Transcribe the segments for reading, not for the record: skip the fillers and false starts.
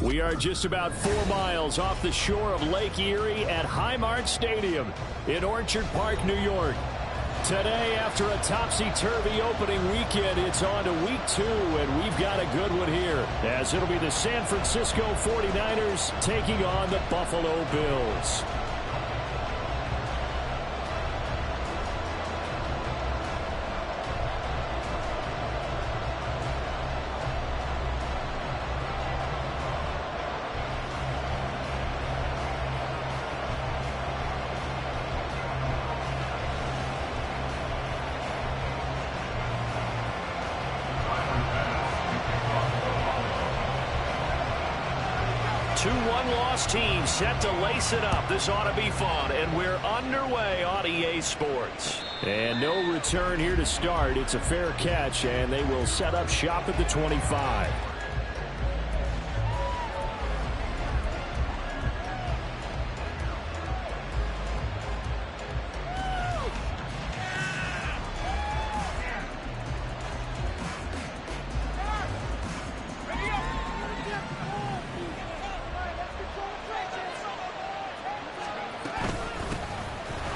We are just about 4 miles off the shore of Lake Erie at Highmark Stadium in Orchard Park, New York. Today, after a topsy-turvy opening weekend, it's on to week 2, and we've got a good one here, as it'll be the San Francisco 49ers taking on the Buffalo Bills. Two one-loss teams set to lace it up. This ought to be fun, and we're underway on EA Sports. And no return here to start. It's a fair catch, and they will set up shop at the 25.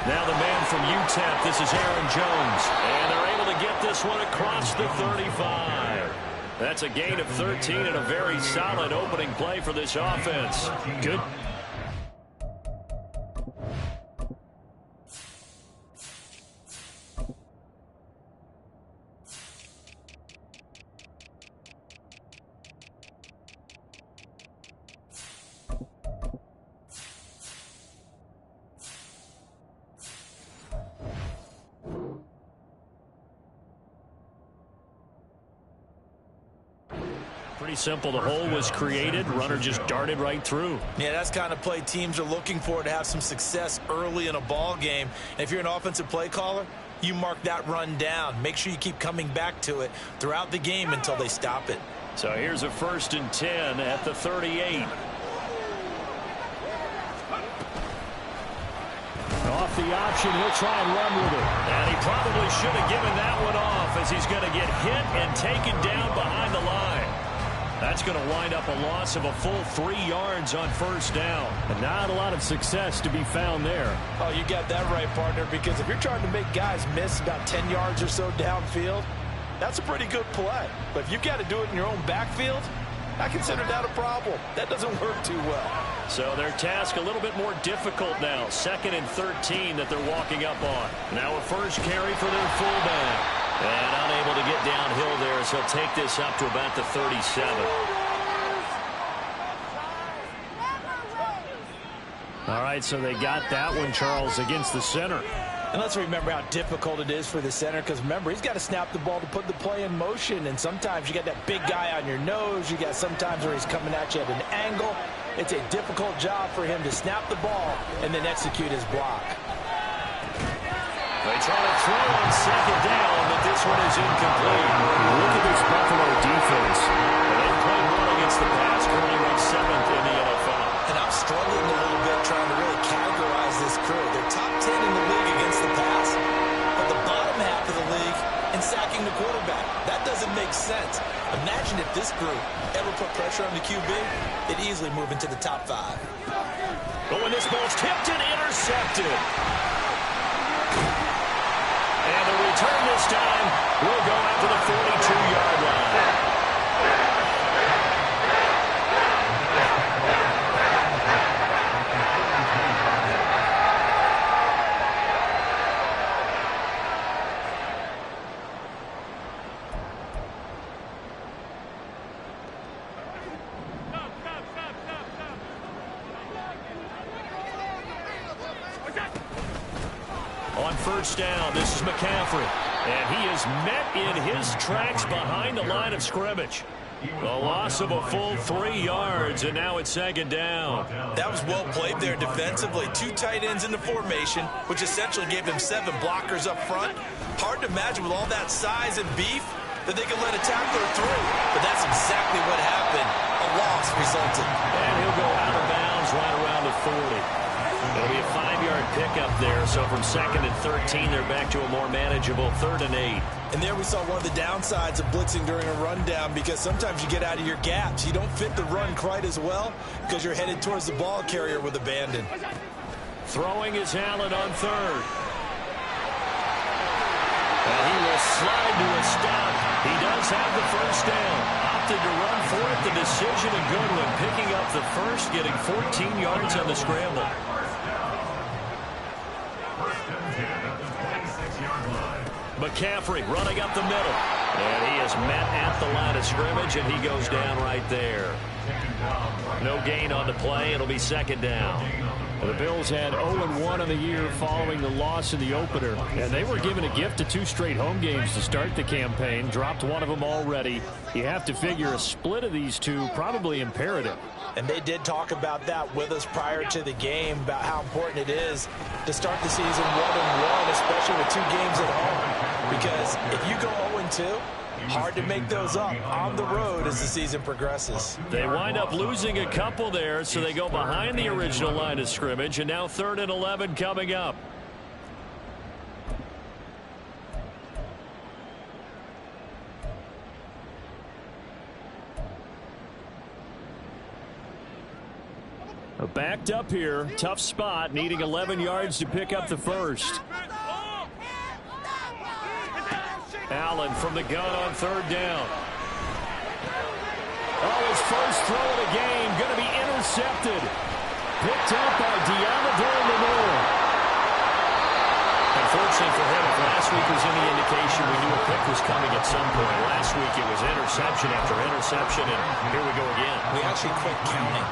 Now the man from UTEP, this is Aaron Jones. And they're able to get this one across the 35. That's a gain of 13 and a very solid opening play for this offense. Good. Pretty simple. The hole was created. Runner just darted right through. Yeah, that's kind of play teams are looking for to have some success early in a ball game. And if you're an offensive play caller, you mark that run down. Make sure you keep coming back to it throughout the game until they stop it. So here's a 1st and 10 at the 38. Off the option, he'll try and run with it. And he probably should have given that one off, as he's going to get hit and taken down behind the line. That's going to wind up a loss of a full 3 yards on 1st down. And not a lot of success to be found there. Oh, you got that right, partner, because if you're trying to make guys miss about 10 yards or so downfield, that's a pretty good play. But if you've got to do it in your own backfield, I consider that a problem. That doesn't work too well. So their task a little bit more difficult now. 2nd and 13 that they're walking up on. Now a first carry for their fullback. And unable to get downhill there, so he'll take this up to about the 37. All right, so they got that one, Charles, against the center. And let's remember how difficult it is for the center, because remember, he's got to snap the ball to put the play in motion, and sometimes you got that big guy on your nose. You got sometimes where he's coming at you at an angle. It's a difficult job for him to snap the ball and then execute his block. They try to throw on 2nd down, but this one is incomplete. Look at this Buffalo defense. They've played well against the pass, currently ranked 7th in the NFL. And I'm struggling a little bit trying to really categorize this crew. They're top 10 in the league against the pass, but the bottom half of the league in sacking the quarterback. That doesn't make sense. Imagine if this group ever put pressure on the QB, they'd easily move into the top 5. But when this ball's tipped and intercepted. And the return this time will go out to the 42-yard line. On 1st down, this is McCaffrey. And he is met in his tracks behind the line of scrimmage. A loss of a full 3 yards, and now it's 2nd down. That was well played there defensively. 2 tight ends in the formation, which essentially gave them 7 blockers up front. Hard to imagine with all that size and beef that they could let a tackler through. But that's exactly what happened. A loss resulted. And he'll go out of bounds right around the 40. It'll be a 5-yard pickup there, so from 2nd and 13, they're back to a more manageable 3rd and 8. And there we saw one of the downsides of blitzing during a rundown, because sometimes you get out of your gaps. You don't fit the run quite as well because you're headed towards the ball carrier with abandon. Throwing is Allen on third. And he will slide to a stop. He does have the first down. Opted to run for it. The decision a good one. Picking up the first, getting 14 yards on the scramble. McCaffrey running up the middle. And he is met at the line of scrimmage, and he goes down right there. No gain on the play. It'll be second down. The Bills had 0-1 on the year following the loss in the opener, and they were given a gift of 2 straight home games to start the campaign. Dropped one of them already. You have to figure a split of these two probably imperative. And they did talk about that with us prior to the game, about how important it is to start the season 1-1, especially with 2 games at home. Because if you go 0-2, hard to make those up on the road as the season progresses. They wind up losing a couple there, so they go behind the original line of scrimmage, and now 3rd and 11 coming up. Backed up here, tough spot, needing 11 yards to pick up the first. Allen from the gun on 3rd down. Oh, his first throw of the game going to be intercepted. Picked up by Deommodore Lenoir. Unfortunately for him, if last week was any indication, we knew a pick was coming at some point. Last week it was interception after interception, and here we go again. We actually quit counting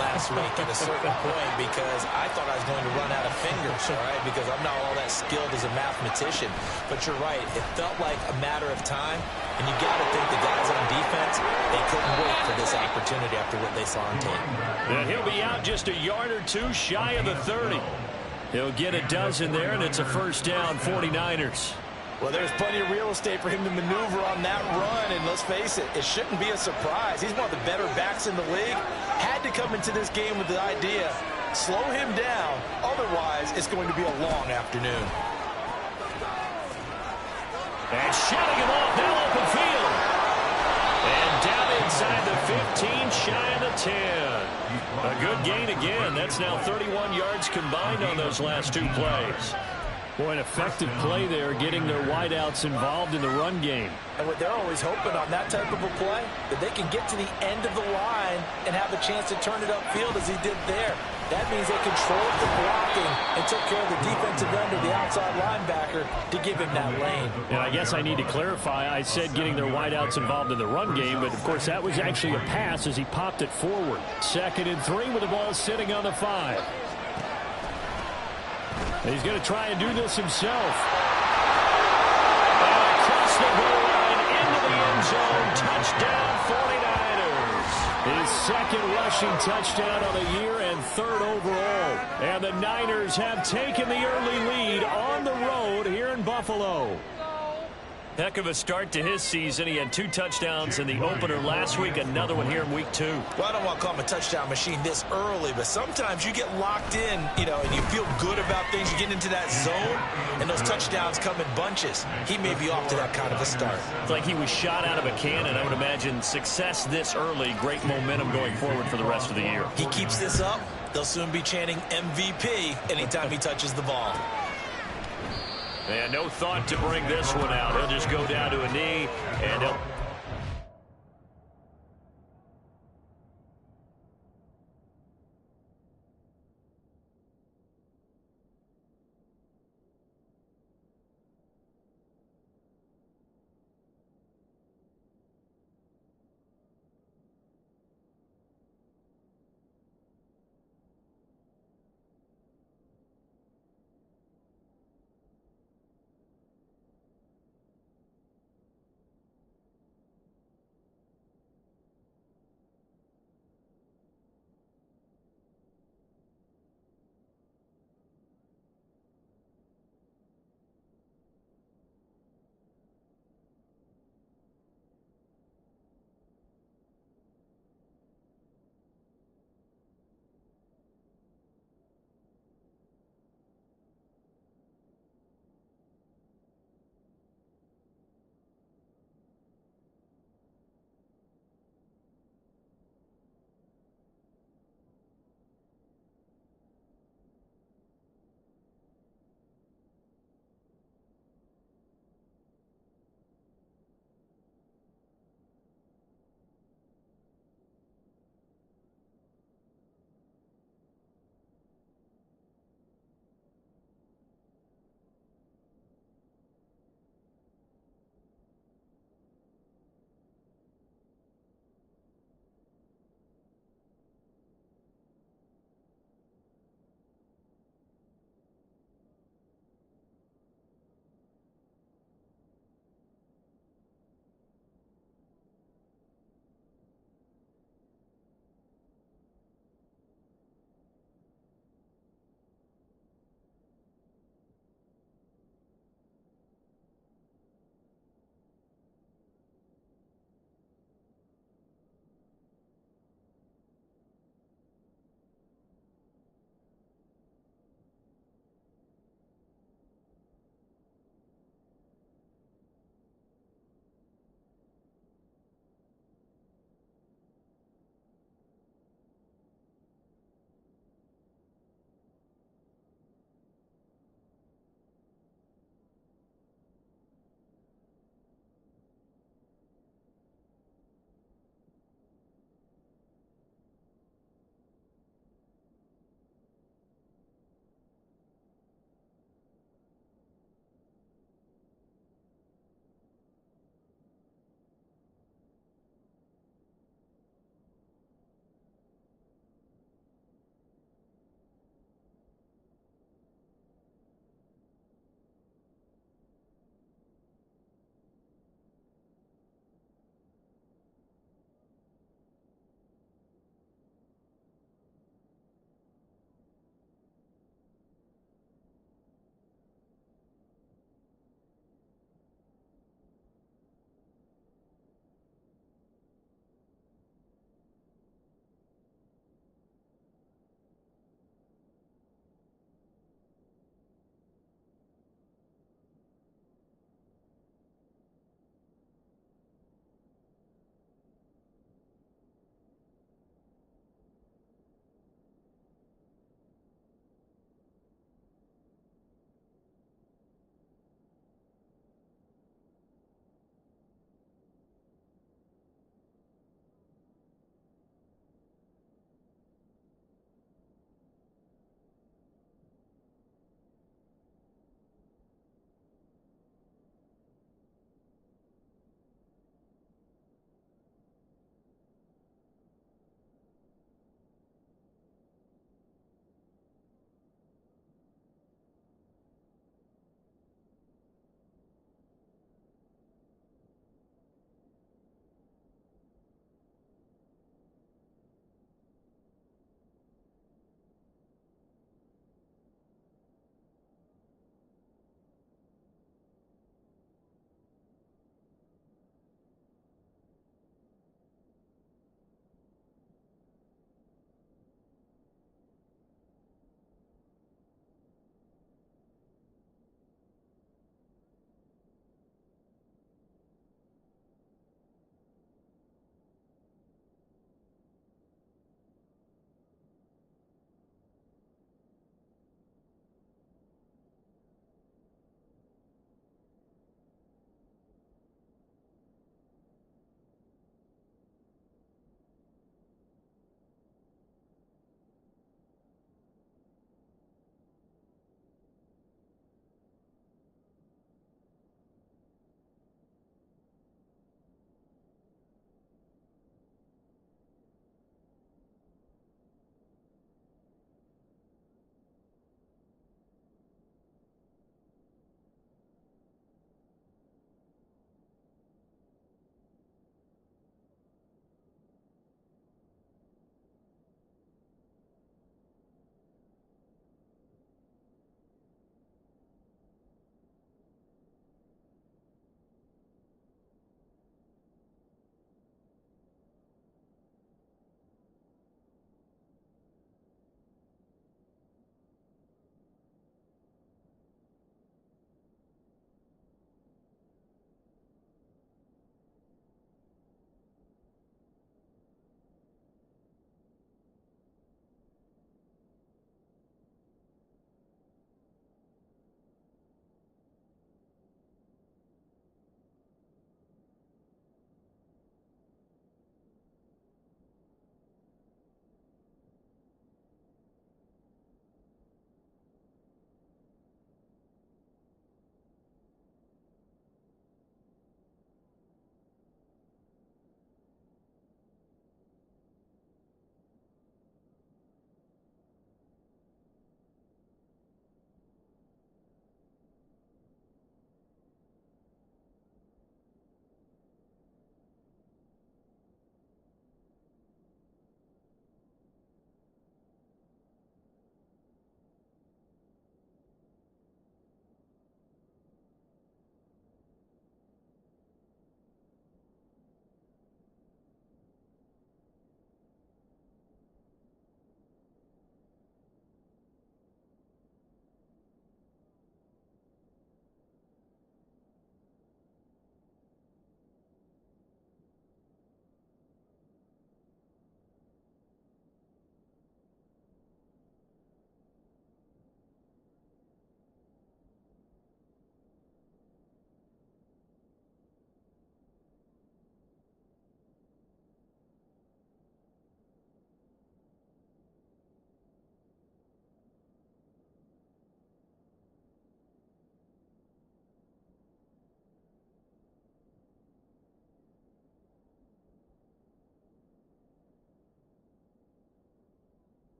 last week at a certain point because I thought I was going to run out of fingers, all right, because I'm not all that skilled as a mathematician. But you're right, it felt like a matter of time, and you got to think the guys on defense, they couldn't wait for this opportunity after what they saw on tape. And he'll be out just a yard or two shy of the 30. He'll get a dozen there, and it's a first down, 49ers. Well, there's plenty of real estate for him to maneuver on that run, and let's face it, it shouldn't be a surprise. He's one of the better backs in the league. Had to come into this game with the idea, slow him down, otherwise it's going to be a long afternoon. And shutting him off, now open field. And down inside the 15, shy of the 10. A good gain again. That's now 31 yards combined on those last 2 plays. Boy, an effective play there, getting their wideouts involved in the run game. And what they're always hoping on that type of a play, that they can get to the end of the line and have a chance to turn it upfield as he did there. That means they controlled the blocking and took care of the defensive end or the outside linebacker to give him that lane. And I guess I need to clarify, I said getting their wideouts involved in the run game, but of course that was actually a pass as he popped it forward. 2nd and 3 with the ball sitting on the 5. He's going to try and do this himself. And across the goal line into the end zone. Touchdown 49ers. His 2nd rushing touchdown of the year and 3rd overall. And the Niners have taken the early lead on the road here in Buffalo. Heck of a start to his season. He had 2 touchdowns in the opener last week, another one here in week 2. Well, I don't want to call him a touchdown machine this early, but sometimes you get locked in, and you feel good about things. You get into that zone, and those touchdowns come in bunches. He may be off to that kind of a start. It's like he was shot out of a cannon. I would imagine success this early, great momentum going forward for the rest of the year. He keeps this up, they'll soon be chanting MVP anytime he touches the ball. And no thought to bring this one out. He'll just go down to a knee, and he'll...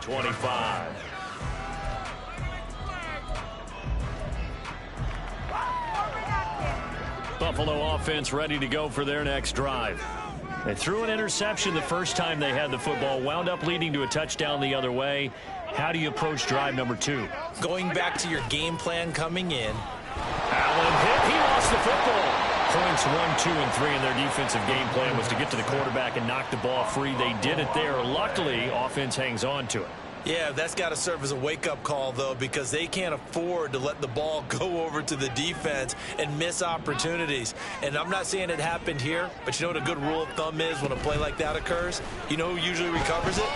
25. Buffalo offense ready to go for their next drive. They threw an interception the first time they had the football, wound up leading to a touchdown the other way. How do you approach drive number 2? Going back to your game plan coming in. Allen hit. He lost the football. Points 1, 2, and 3 in their defensive game plan was to get to the quarterback and knock the ball free. They did it there. Luckily, offense hangs on to it. Yeah, that's got to serve as a wake-up call, though, because they can't afford to let the ball go over to the defense and miss opportunities. And I'm not saying it happened here, but you know what a good rule of thumb is when a play like that occurs? You know who usually recovers it?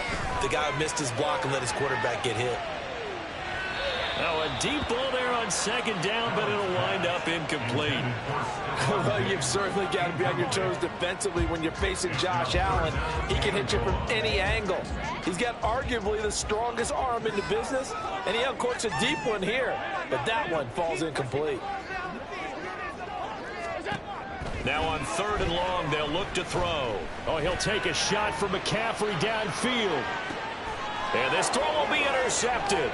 The guy who missed his block and let his quarterback get hit. Now a deep ball there on second down, but it'll wind up incomplete. Well, you've certainly got to be on your toes defensively when you're facing Josh Allen. He can hit you from any angle. He's got arguably the strongest arm in the business, and he uncorks a deep one here, but that one falls incomplete. Now on 3rd and long, they'll look to throw. Oh, he'll take a shot from McCaffrey downfield. And this throw will be intercepted.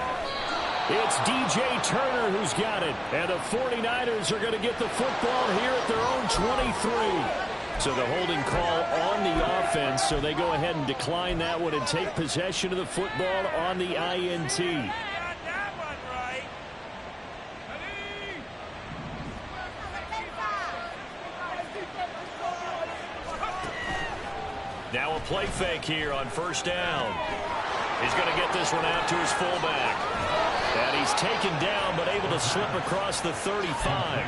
It's DJ Turner who's got it. And the 49ers are going to get the football here at their own 23. So the holding call on the offense, so they go ahead and decline that one and take possession of the football on the INT. Now a play fake here on 1st down. He's going to get this one out to his fullback. And he's taken down, but able to slip across the 35.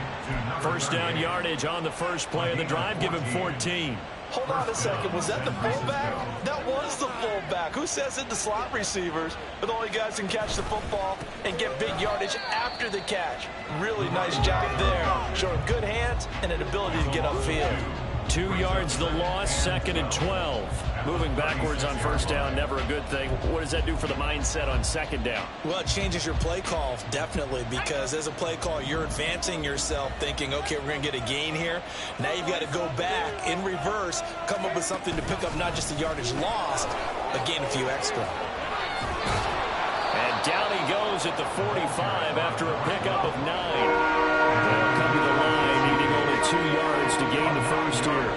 1st down yardage on the first play of the drive. Give him 14. Hold on a second. Was that the fullback? That was the fullback. Who says it? The slot receivers are the only guys who can catch the football and get big yardage after the catch. Really nice job there. Showing good hands and an ability to get upfield. 2 yards the loss, 2nd and 12. Moving backwards on 1st down, never a good thing. What does that do for the mindset on 2nd down? Well, it changes your play call, definitely, because as a play call, you're advancing yourself thinking, okay, we're going to get a gain here. Now you've got to go back in reverse, come up with something to pick up not just the yardage lost, but gain a few extra. And down he goes at the 45 after a pickup of 9. They'll come to the line, needing only 2 yards to gain the first here.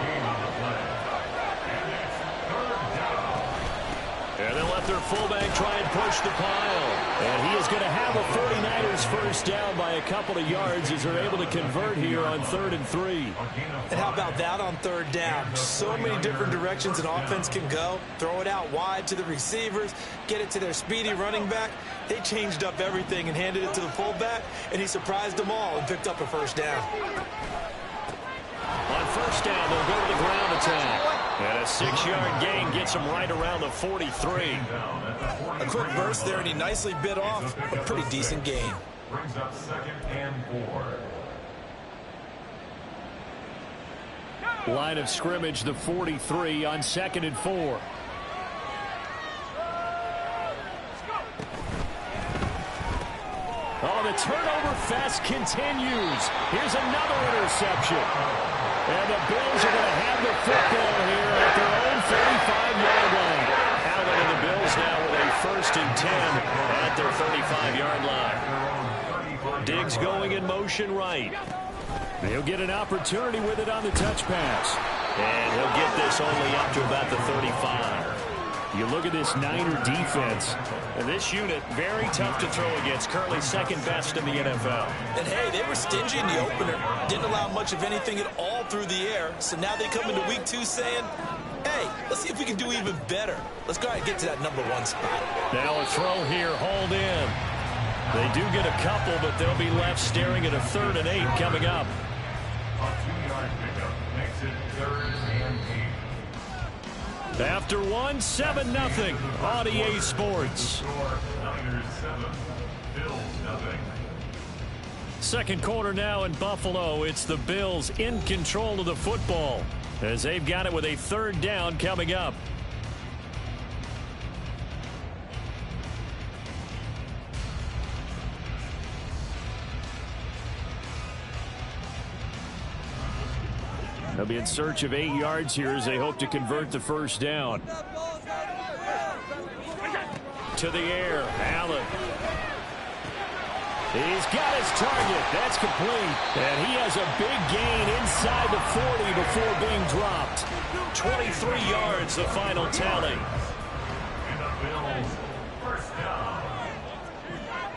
And they'll let their fullback try and push the pile. And he is going to have a 49ers first down by a couple of yards as they're able to convert here on 3rd and 3. And how about that on 3rd down? So many different directions an offense can go. Throw it out wide to the receivers, get it to their speedy running back. They changed up everything and handed it to the fullback, and he surprised them all and picked up a first down. On 1st down, they'll go to the ground attack. And a 6-yard gain gets him right around the 43. A quick burst there, and he nicely bit off a pretty decent gain. Brings up 2nd and 4. Line of scrimmage, the 43 on 2nd and 4. Oh, the turnover fest continues. Here's another interception. And the Bills are going to have the football here at their own 45-yard line. Allen and the Bills now with a 1st and 10 at their 35-yard line. Diggs going in motion right. He'll get an opportunity with it on the touch pass. And he'll get this only up to about the 35. You look at this Niner defense, and this unit, very tough to throw against, currently 2nd best in the NFL. And, hey, they were stingy in the opener, didn't allow much of anything at all through the air, so now they come into week 2 saying, hey, let's see if we can do even better. Let's go ahead and get to that number 1 spot. Now a throw here, hauled in. They do get a couple, but they'll be left staring at a 3rd and 8 coming up. A 2-yard pickup makes it 3rd and 8. After 1, 7-0 on EA Sports. Niners 7, Bills 0. Second quarter now in Buffalo. It's the Bills in control of the football as they've got it with a 3rd down coming up. They'll be in search of 8 yards here as they hope to convert the first down. to the air. Allen. He's got his target. That's complete. And he has a big gain inside the 40 before being dropped. 23 yards, the final tally. And the Bills, first down.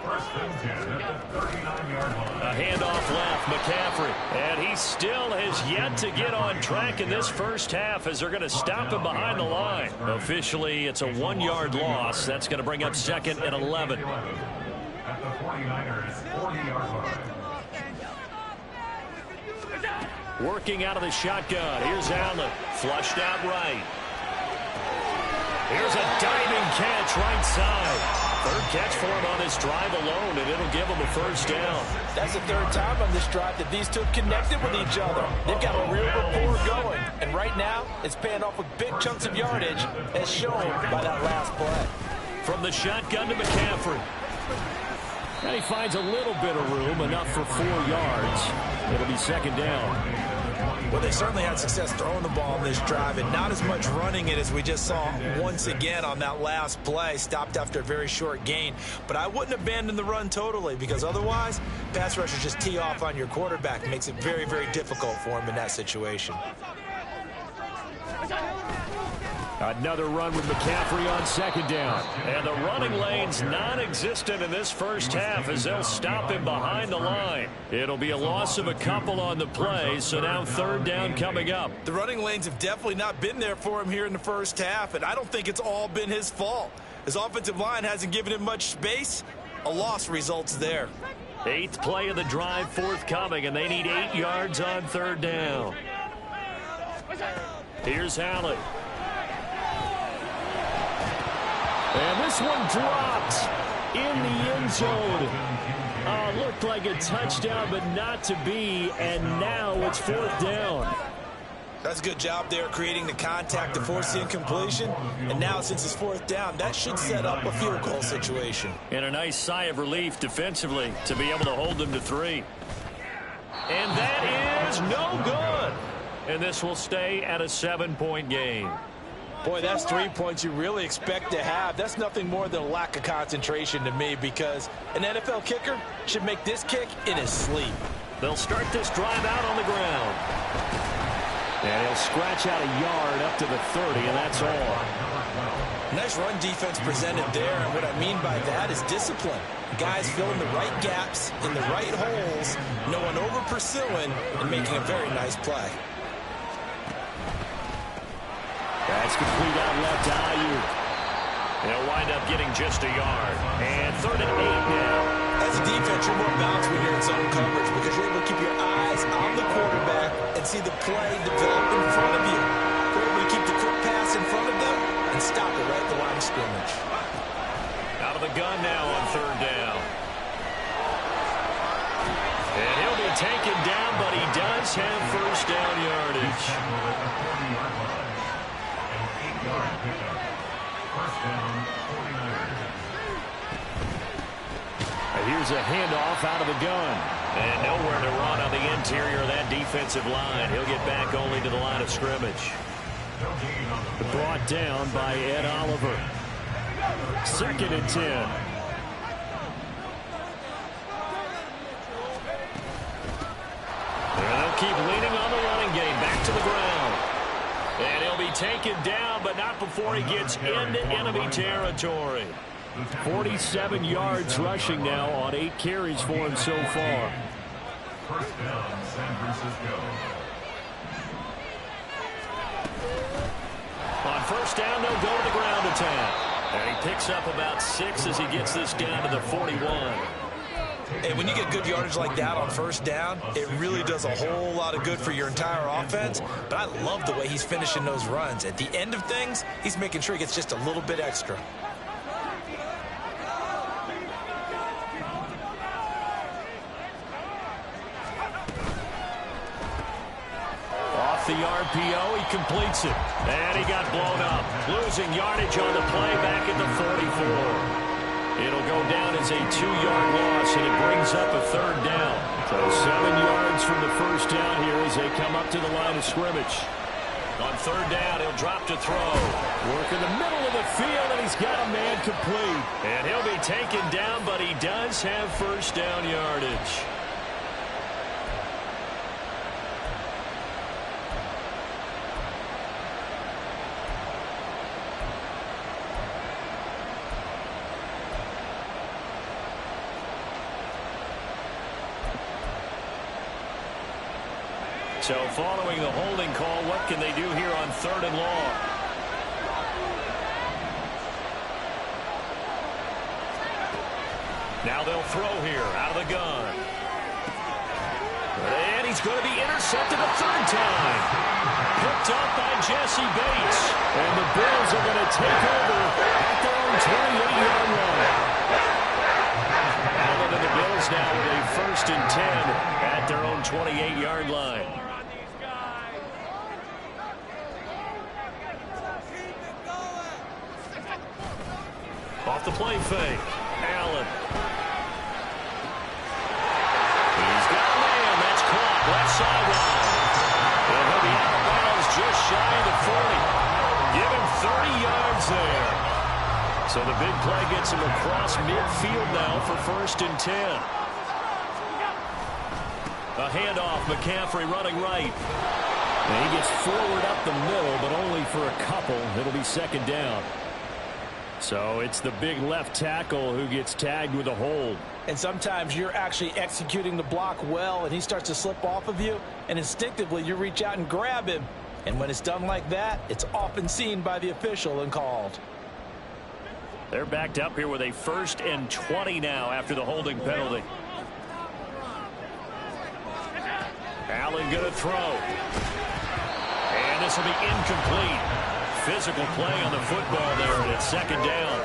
First and 10 at the 39-yard line. A handoff left, McCaffrey. And he still has yet to get on track in this first half as they're going to stop him behind the line. Officially, it's a 1-yard loss. That's going to bring up second and 11. At the 49ers, 40-yard line. Working out of the shotgun. Here's Allen. Flushed out right. Here's a diving catch right side. Third catch for him on this drive alone, and it'll give him a first down. That's the third time on this drive that these two connected with each other. They've got a real rapport going. And right now, it's paying off with big chunks of yardage, as shown by that last play. From the shotgun to McCaffrey. And he finds a little bit of room, enough for 4 yards. It'll be second down. Well, they certainly had success throwing the ball in this drive and not as much running it as we just saw once again on that last play. Stopped after a very short gain. But I wouldn't abandon the run totally because otherwise, pass rushers just tee off on your quarterback. It makes it very, very difficult for him in that situation. Another run with McCaffrey on second down. And the running lane's non-existent in this first half as they'll stop him behind the line. It'll be a loss of a couple on the play, so now third down coming up. The running lanes have definitely not been there for him here in the first half, and I don't think it's all been his fault. His offensive line hasn't given him much space. A loss results there. 8th play of the drive forthcoming, and they need 8 yards on third down. Here's Allen. And this one dropped in the end zone. Looked like a touchdown, but not to be. And now it's fourth down. That's a good job there creating the contact to force the incompletion. And now since it's fourth down, that should set up a field goal situation. And a nice sigh of relief defensively to be able to hold them to 3. And that is no good. And this will stay at a 7-point game. Boy, that's 3 points you really expect to have. That's nothing more than a lack of concentration to me because an NFL kicker should make this kick in his sleep. They'll start this drive out on the ground. And he'll scratch out a yard up to the 30, and that's all. Nice run defense presented there, and what I mean by that is discipline. Guys filling the right gaps in the right holes, no one over-pursuing, and making a very nice play. That's complete out left to Ayuk. They'll wind up getting just a yard. And 3rd and 8 now. As a defense, you're more balanced when you're in zone coverage because you're able to keep your eyes on the quarterback and see the play develop in front of you. You're able to keep the quick pass in front of them and stop it right at the line of scrimmage. Out of the gun now on 3rd down. And he'll be taken down, but he does have first down yardage. Here's a handoff out of the gun. And nowhere to run on the interior of that defensive line. He'll get back only to the line of scrimmage. Brought down by Ed Oliver. 2nd and 10. And they'll keep leaning on the running game. Back to the ground. And he'll be taken down, but not before he gets into enemy territory. 47 yards rushing now on 8 carries for him so far. First down, San Francisco. On first down, they'll go to the ground attack. And he picks up about 6 as he gets this down to the 41. And when you get good yardage like that on first down, it really does a whole lot of good for your entire offense. But I love the way he's finishing those runs. At the end of things, he's making sure he gets just a little bit extra. The RPO, he completes it. And he got blown up. Losing yardage on the play back at the 44. It'll go down as a 2-yard loss, and it brings up a 3rd down. So 7 yards from the first down here as they come up to the line of scrimmage. On third down, he'll drop to throw. Work in the middle of the field, and he's got a man complete. And he'll be taken down, but he does have first down yardage. So following the holding call, what can they do here on third and long? Now they'll throw here out of the gun. And he's going to be intercepted a third time. Picked up by Jesse Bates. And the Bills are going to take over at their own 28-yard line. Allen and the Bills now with a 1st and 10 at their own 28-yard line. Off the play fake. Allen. He's got a man. That's caught. Left sideline. And he'll be out of bounds just shy of the 40. Give him 30 yards there. So the big play gets him across midfield now for 1st and 10. A handoff. McCaffrey running right. And he gets forward up the middle, but only for a couple. It'll be 2nd down. So it's the big left tackle who gets tagged with a hold. And sometimes you're actually executing the block well, and he starts to slip off of you, and instinctively you reach out and grab him. And when it's done like that, it's often seen by the official and called. They're backed up here with a 1st and 20 now after the holding penalty. Allen going to throw. And this will be incomplete. Physical play on the football there, and it's 2nd down.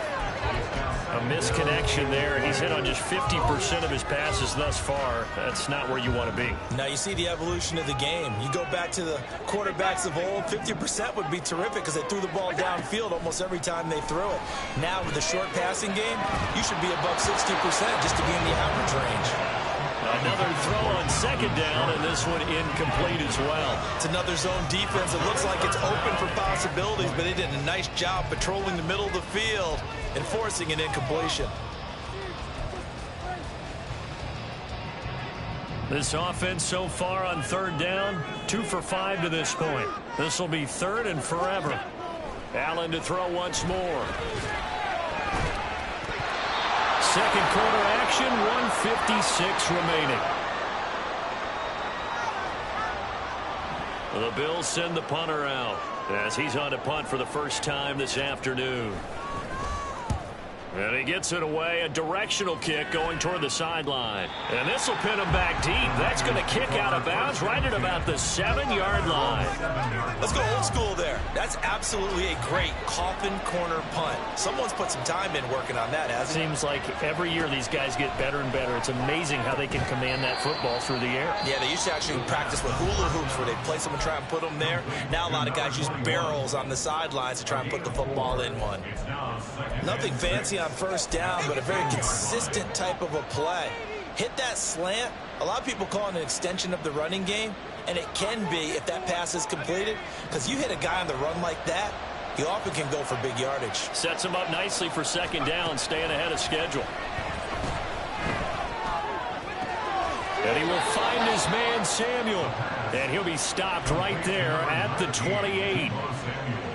A misconnection there. He's hit on just 50% of his passes thus far. That's not where you want to be. Now you see the evolution of the game. You go back to the quarterbacks of old, 50% would be terrific because they threw the ball downfield almost every time they threw it. Now with the short passing game, you should be above 60% just to be in the average range. Another throw on 2nd down, and this one incomplete as well. It's another zone defense. It looks like it's open for possibilities, but they did a nice job patrolling the middle of the field and forcing an incompletion. This offense so far on 3rd down, 2 for 5 to this point. This will be 3rd and forever. Allen to throw once more. 2nd quarter action, 1:56 remaining. The Bills send the punter out as he's on to punt for the first time this afternoon. And he gets it away, a directional kick going toward the sideline. And this will pin him back deep. That's going to kick out of bounds right at about the 7-yard line. Let's go old school there. That's absolutely a great coffin corner punt. Someone's put some time in working on that, hasn't it? Seems like every year these guys get better and better. It's amazing how they can command that football through the air. Yeah, they used to actually practice with hula hoops where they'd place them and try and put them there. Now a lot of guys use barrels on the sidelines to try and put the football in one. Nothing fancy on 1st down, but a very consistent type of a play. Hit that slant. A lot of people call it an extension of the running game, and it can be if that pass is completed, because you hit a guy on the run like that, he often can go for big yardage. Sets him up nicely for 2nd down, staying ahead of schedule. And he will find his man, Samuel. And he'll be stopped right there at the 28.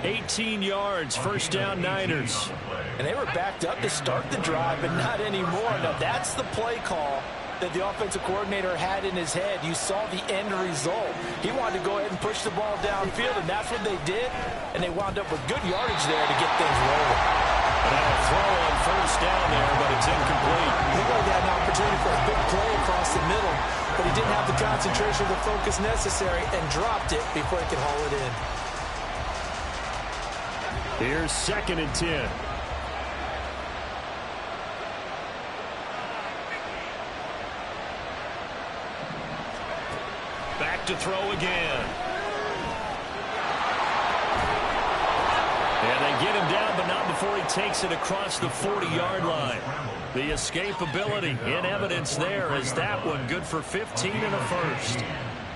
18 yards, 1st down Niners. And they were backed up to start the drive, but not anymore. Now that's the play call that the offensive coordinator had in his head. You saw the end result. He wanted to go ahead and push the ball downfield, and that's what they did. And they wound up with good yardage there to get things rolling. Now a throw on 1st down there, but it's incomplete. He really had an opportunity for a big play across the middle, but he didn't have the concentration or the focus necessary and dropped it before he could haul it in. Here's 2nd and 10. Back to throw again. And they get him down, but not before he takes it across the 40-yard line. The escapability in evidence there as that one good for 15 and a 1st.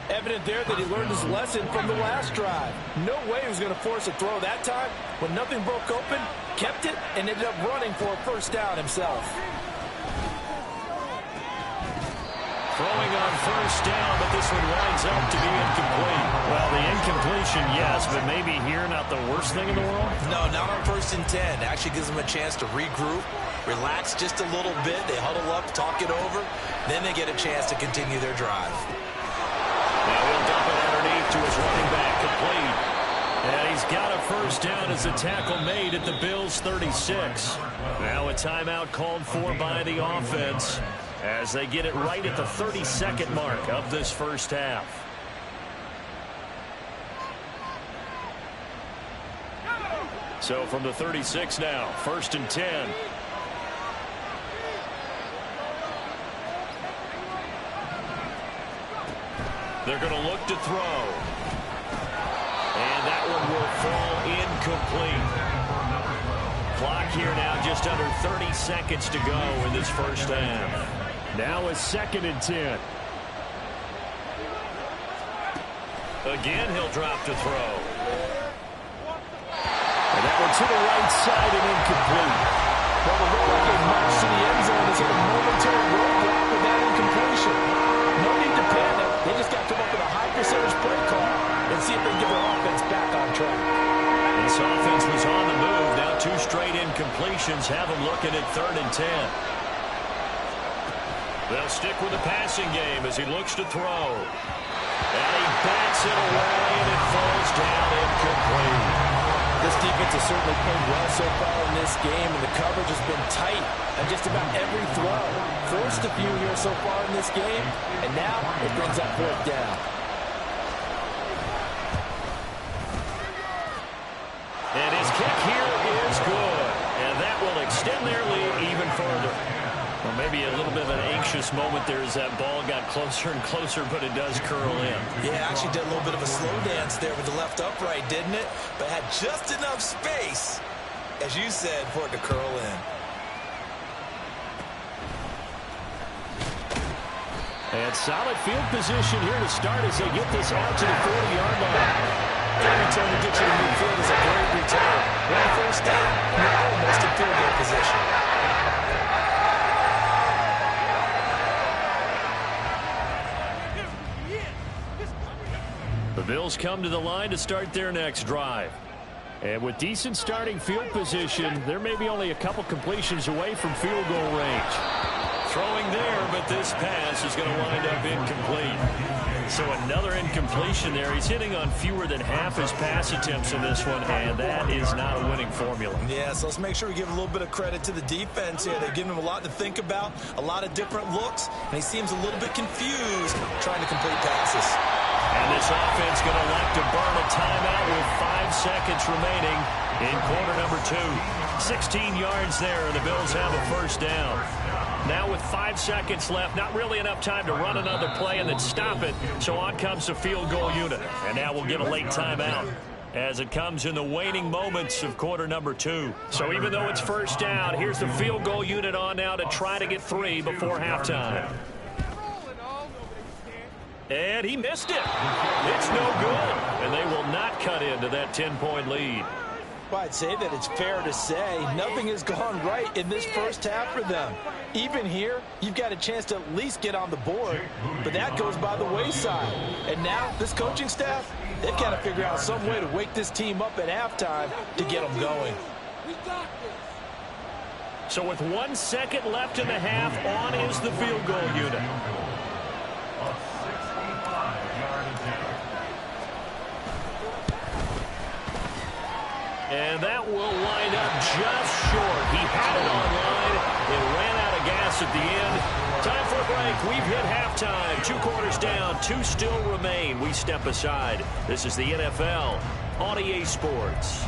Evident there that he learned his lesson from the last drive. No way he was going to force a throw that time. When nothing broke open, kept it, and ended up running for a first down himself. Throwing on first down, but this one winds up to be incomplete. Well, the incompletion, yes, but maybe here not the worst thing in the world? No, not on 1st and 10. Actually gives them a chance to regroup, relax just a little bit. They huddle up, talk it over. Then they get a chance to continue their drive. Now he'll dump it underneath to his running back, complete. And he's got a first down as the tackle made at the Bills' 36. Now a timeout called for by the offense as they get it right at the 32nd mark of this first half. So from the 36 now, 1st and 10. They're going to look to throw. And that one will fall incomplete. Clock here now just under 30 seconds to go in this first half. Now a 2nd and 10. Again, he'll drop to throw. And that one to the right side and incomplete. Well, the rollout march to the end zone has hit a momentary roadblock with that incompletion. No need to panic. They just got to come up with a high percentage play call and see if they can get their offense back on track. This offense was on the move. Now 2 straight incompletions have them looking at 3rd and 10. They'll stick with the passing game as he looks to throw. And he bats it away, and it falls down incomplete. This defense has certainly played well so far in this game, and the coverage has been tight on just about every throw. Forced a few here so far in this game, and now it brings up 4th down. And his kick here is good, and that will extend their lead even further. Well, maybe a little bit of an anxious moment there as that ball got closer and closer, but it does curl in. Yeah, actually did a little bit of a slow dance there with the left upright, didn't it? But had just enough space, as you said, for it to curl in. And solid field position here to start as they get this out to the 40-yard line. Every time to get you to midfield is a great return. One first down, you're almost in field goal position. The Bills come to the line to start their next drive. And with decent starting field position, there may be only a couple completions away from field goal range. Throwing there, but this pass is going to wind up incomplete. So another incompletion there. He's hitting on fewer than half his pass attempts in this one, and that is not a winning formula. Yeah, so let's make sure we give a little bit of credit to the defense here. They've given him a lot to think about, a lot of different looks, and he seems a little bit confused trying to complete passes. And this offense going to elect to burn a timeout with 5 seconds remaining in quarter number 2. 16 yards there, and the Bills have a first down. Now with 5 seconds left, not really enough time to run another play and then stop it. So on comes the field goal unit. And now we'll get a late timeout as it comes in the waning moments of quarter number 2. So even though it's first down, here's the field goal unit on now to try to get 3 before halftime. And he missed it. It's no good. And they will not cut into that 10-point lead. Well, I'd say that it's fair to say nothing has gone right in this first half for them. Even here, you've got a chance to at least get on the board, but that goes by the wayside. And now, this coaching staff, they've got to figure out some way to wake this team up at halftime to get them going. So with 1 second left in the half, on is the field goal unit. And that will wind up just short. He had it online. It ran out of gas at the end. Time for a break. We've hit halftime. 2 quarters down. 2 still remain. We step aside. This is the NFL on EA Sports.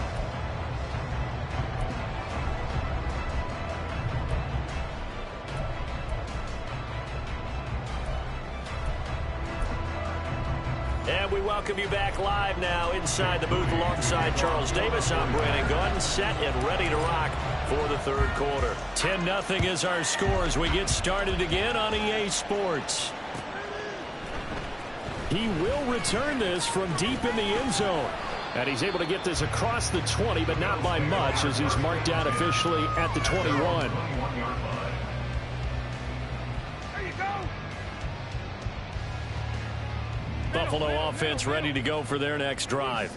And we welcome you back live now inside the booth alongside Charles Davis. I'm Brandon Gaudin, set and ready to rock for the third quarter. 10-0 is our score as we get started again on EA Sports. He will return this from deep in the end zone. And he's able to get this across the 20, but not by much, as he's marked down officially at the 21. Buffalo offense ready to go for their next drive.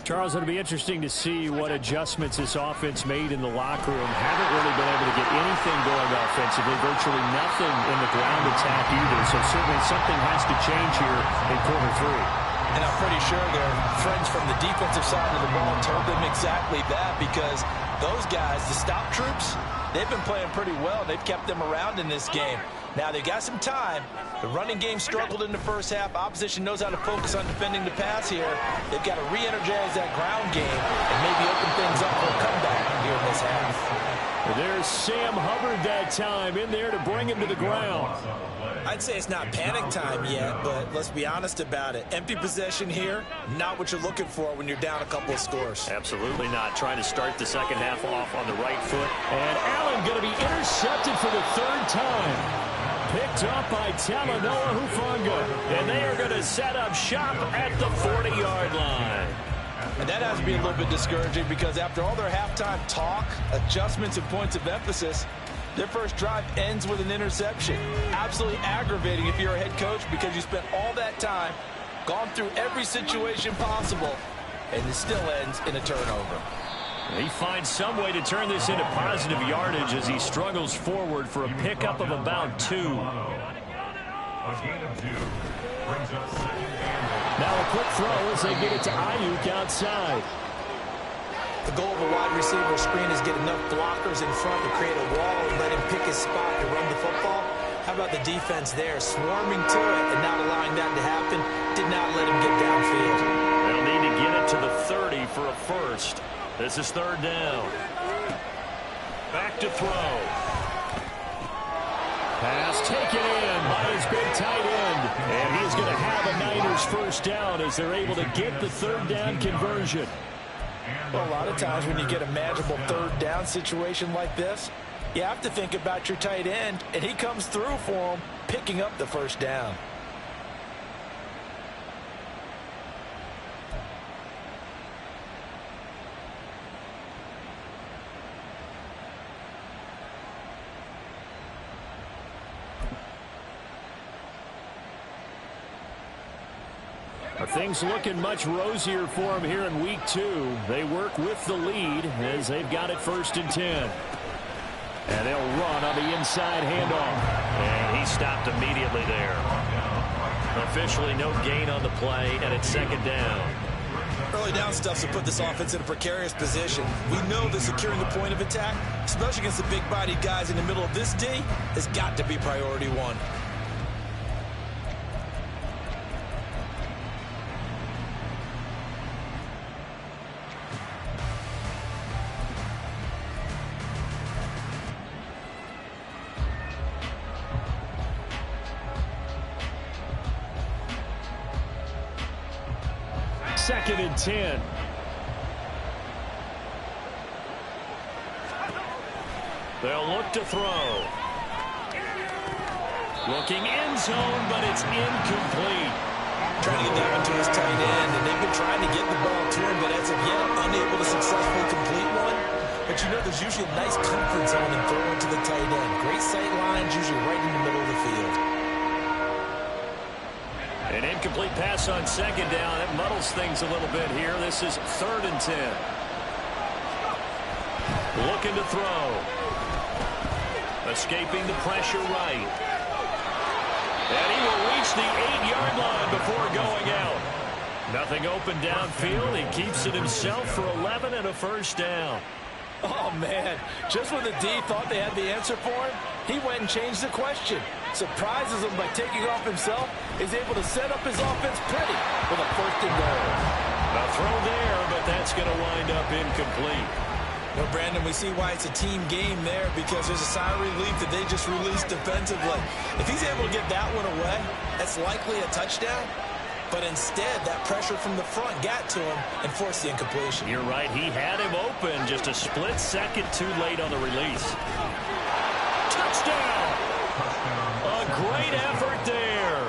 Charles, it'll be interesting to see what adjustments this offense made in the locker room. Haven't really been able to get anything going offensively, virtually nothing in the ground attack either. So certainly something has to change here in quarter three. And I'm pretty sure their friends from the defensive side of the ball told them exactly that, because those guys, the stop troops, they've been playing pretty well. They've kept them around in this game. Now, they've got some time. The running game struggled in the first half. Opposition knows how to focus on defending the pass here. They've got to re-energize that ground game and maybe open things up for a comeback here in this half. There's Sam Hubbard that time in there to bring him to the ground. I'd say it's not panic time yet, but let's be honest about it. Empty possession here, not what you're looking for when you're down a couple of scores. Absolutely not. Trying to start the second half off on the right foot. And Allen going to be intercepted for the third time. Picked up by Talanoa Hufanga. And they are going to set up shop at the 40-yard line. And that has to be a little bit discouraging, because after all their halftime talk, adjustments, and points of emphasis, their first drive ends with an interception. Absolutely aggravating if you're a head coach, because you spent all that time, gone through every situation possible, and it still ends in a turnover. He finds some way to turn this into positive yardage as he struggles forward for a pickup of about 2. A gain of 2 brings up second and Now a quick throw as they get it to Ayuk outside. The goal of a wide receiver screen is get enough blockers in front to create a wall and let him pick his spot to run the football. How about the defense there, swarming to it and not allowing that to happen? Did not let him get downfield. They'll need to get it to the 30 for a first. This is third down. Back to throw. Pass taken in by his big tight end. And he's going to have a Niners first down as they're able to get the third down conversion. Well, a lot of times when you get a manageable third down situation like this, you have to think about your tight end, and he comes through for him, picking up the first down. Are things looking much rosier for him here in week 2? They work with the lead as they've got it 1st and 10. And they'll run on the inside handoff. And he stopped immediately there. Officially no gain on the play, and it's second down. Early down stuff to put this offense in a precarious position. We know that securing the point of attack, especially against the big-bodied guys in the middle of this D, has got to be priority 1. Second and 10. They'll look to throw. Looking end zone, but it's incomplete. Trying to get that one to his tight end, and they've been trying to get the ball to him, but as of yet, unable to successfully complete one. But you know there's usually a nice comfort zone in throwing to the tight end. Great sight lines, usually right in the middle of the field. An incomplete pass on second down. It muddles things a little bit here. This is 3rd and 10. Looking to throw. Escaping the pressure right. And he will reach the 8-yard line before going out. Nothing open downfield. He keeps it himself for 11 and a first down. Oh, man. Just when the D thought they had the answer for him, he went and changed the question. Surprises him by taking off himself. Is able to set up his offense pretty with a 1st and goal. A throw there, but that's going to wind up incomplete. Well, Brandon, we see why it's a team game there, because there's a sigh of relief that they just released defensively. If he's able to get that one away, that's likely a touchdown. But instead, that pressure from the front got to him and forced the incompletion. You're right. He had him open just a split second too late on the release. Touchdown! A great effort there.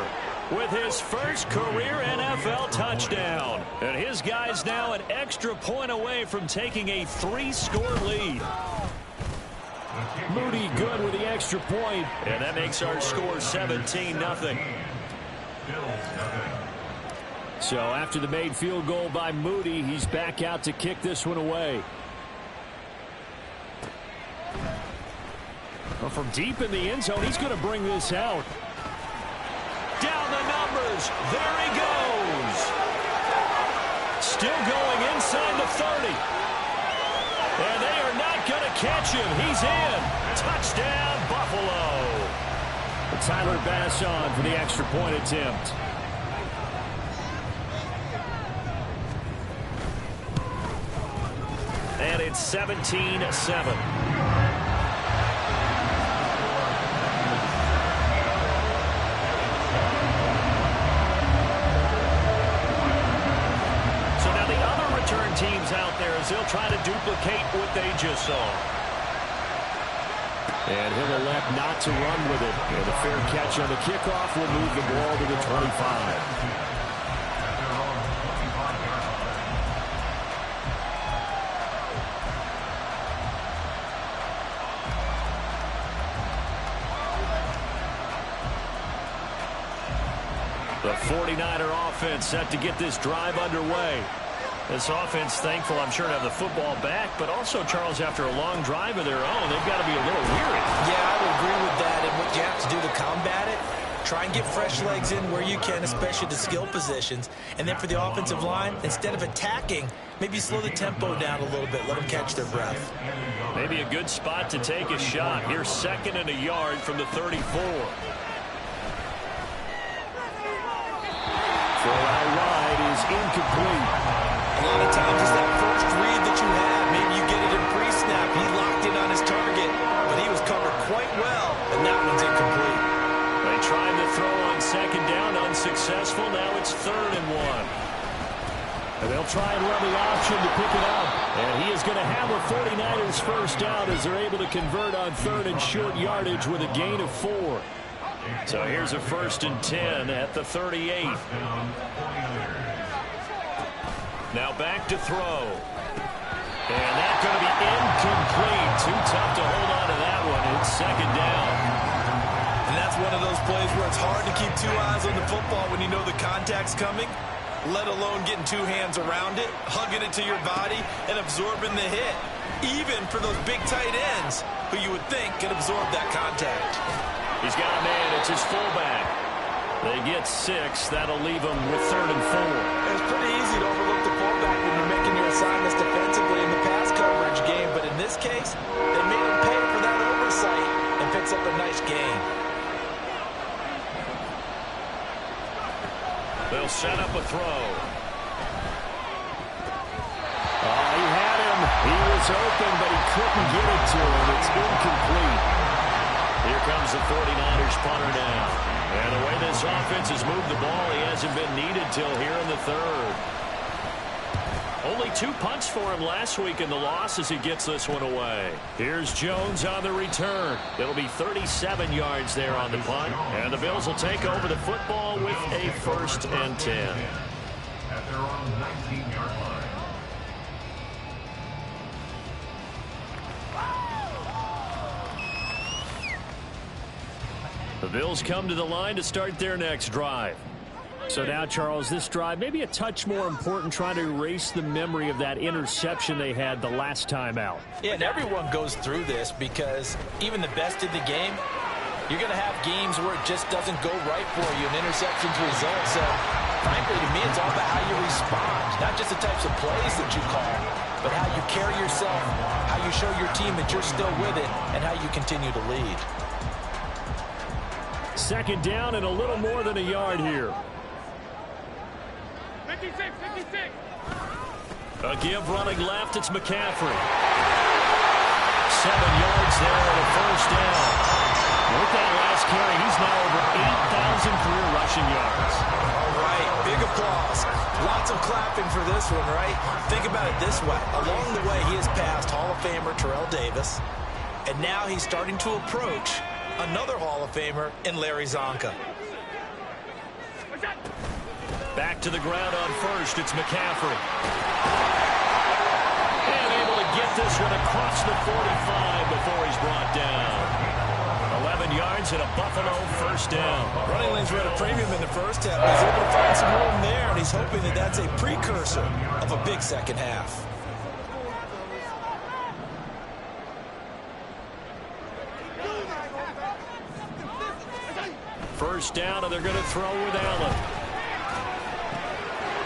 with his first career NFL touchdown. And his guy's now an extra point away from taking a 3-score lead. Moody good with the extra point, and that makes our score 17-0. So after the made field goal by Moody, he's back out to kick this one away. Well, from deep in the end zone, he's going to bring this out. Down the numbers. There he goes. Still going inside the 30. And they are not going to catch him. He's in. Touchdown, Buffalo. Tyler Bass on for the extra point attempt. And it's 17-7. Teams out there as they'll try to duplicate what they just saw. And he'll elect not to run with it. And a fair catch on the kickoff will move the ball to the 25. The 49er offense set to get this drive underway. This offense, thankful, I'm sure, to have the football back, but also, Charles, after a long drive of their own, they've got to be a little weary. Yeah, I would agree with that, and what you have to do to combat it, try and get fresh legs in where you can, especially the skill positions. And then for the offensive line, instead of attacking, maybe slow the tempo down a little bit, let them catch their breath. Maybe a good spot to take a shot. Here's 2nd and a yard from the 34. Throw out wide is incomplete. A lot of times it's that first read that you have. Maybe you get it in pre-snap. He locked in on his target, but he was covered quite well, and that one's incomplete. They tried to throw on 2nd down, unsuccessful. Now it's 3rd and 1. And they'll try and run the option to pick it up. And he is going to have a 49ers first down as they're able to convert on 3rd and short yardage with a gain of 4. So here's a 1st and 10 at the 38. Now back to throw. And that's going to be incomplete. Too tough to hold on to that one. It's 2nd down. And that's one of those plays where it's hard to keep 2 eyes on the football when you know the contact's coming, let alone getting 2 hands around it, hugging it to your body, and absorbing the hit. Even for those big tight ends who you would think could absorb that contact. He's got a man. It's his fullback. They get 6. That'll leave them with 3rd and 4. It's pretty easy to overlook the fullback when you're making your assignments defensively in the pass coverage game. But in this case, they made him pay for that oversight and picks up a nice gain. They'll set up a throw. Oh, he had him. He was open, but he couldn't get it to him. It's incomplete. Here comes the 49ers punter now. And the way this offense has moved the ball, he hasn't been needed till here in the 3rd. Only 2 punts for him last week in the loss as he gets this one away. Here's Jones on the return. It'll be 37 yards there on the punt. And the Bills will take over the football with a 1st and 10. At their own 19-yard line. The Bills come to the line to start their next drive. So now, Charles, this drive may be a touch more important, trying to erase the memory of that interception they had the last time out. Yeah, and everyone goes through this because even the best in the game, you're going to have games where it just doesn't go right for you, and interceptions result. So, frankly, to me, it's all about how you respond, not just the types of plays that you call, but how you carry yourself, how you show your team that you're still with it, and how you continue to lead. 2nd down and a little more than a yard here. 56. A give running left, it's McCaffrey. 7 yards there and a first down. With that last carry, he's now over 8,000 career rushing yards. All right, big applause. Lots of clapping for this one, right? Think about it this way. Along the way, he has passed Hall of Famer Terrell Davis, and now he's starting to approach another Hall of Famer in Larry Zonka. Back to the ground on first. It's McCaffrey. And able to get this one across the 45 before he's brought down. 11 yards and a Buffalo first down. Running lanes were at a premium in the first half. He's able to find some room there, and he's hoping that that's a precursor of a big second half. First down, and they're going to throw with Allen.